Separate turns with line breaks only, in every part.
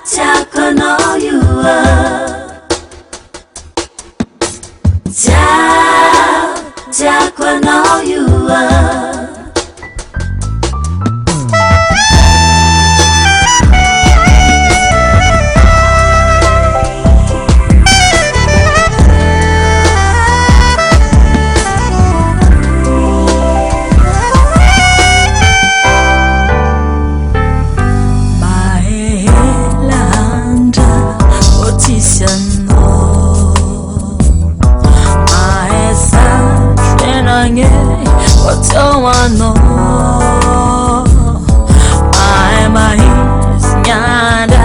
자꾸 너유와 자꾸 너유와
no my mais nyanda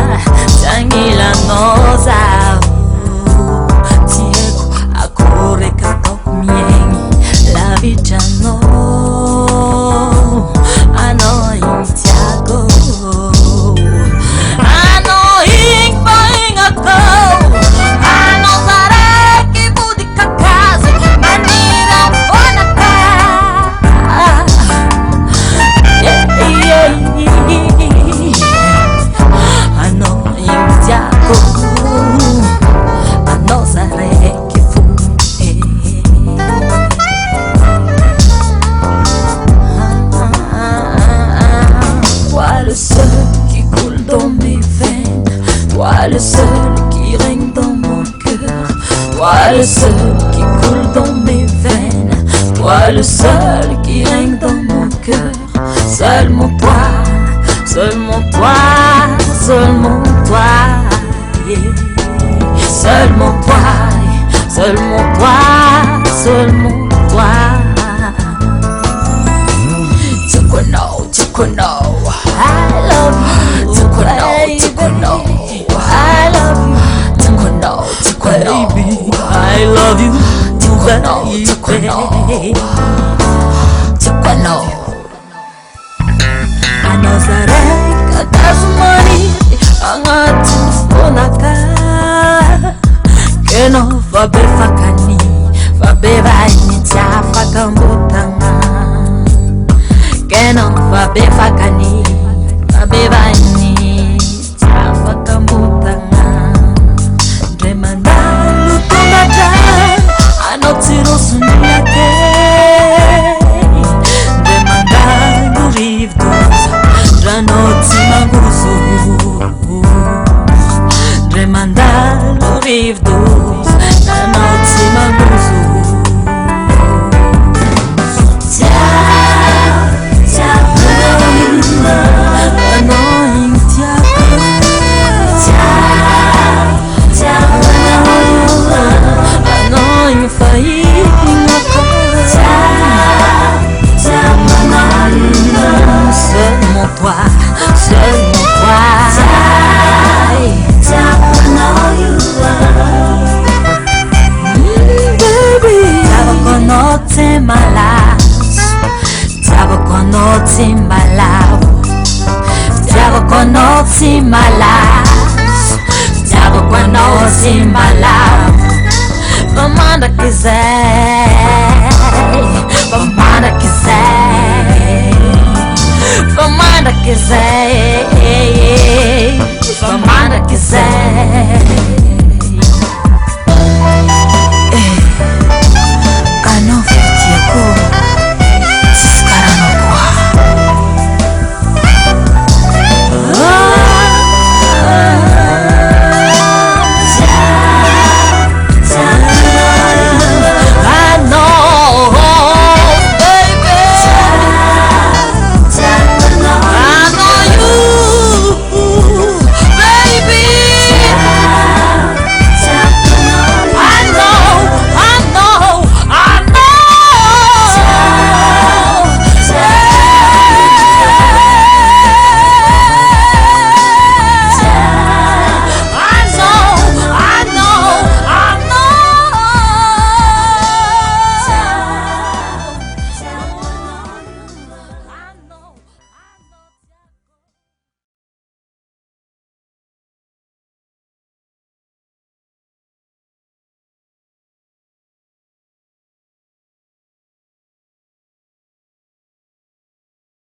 tangila noza tieko akore katok miengi la vita no ano intiago ano ingako ano zareki budika kazi manira bonaka
le seul qui coule dans mes veines, toi le seul qui règne dans mon cœur, toi le seul qui coule dans mes veines, toi le seul qui règne dans mon cœur, seulement toi, seulement toi, seulement toi, yeah. Seulement toi, seulement toi, seulement toi. To know, I love you. To know, I love you. To know, baby, I love you. To know. Anozareka tasumani angatu fonaka. Keno vabe fakani, vabe vaini tiafa kambutanga. Keno vabe fakani, vabe vaini tiafa kambutanga. Demanda lutumata, anotiro sunilake. Demanda luriv doza, janoti maguzu. Demanda luriv doza, janoti maguzu. Seulement toi, seulement toi. Baby, tabakonote malas, tabakonote malaw, tabakonote malas, tabakonote malaw. Pamanda kizay, pamanda kizay. Pamanda kizay,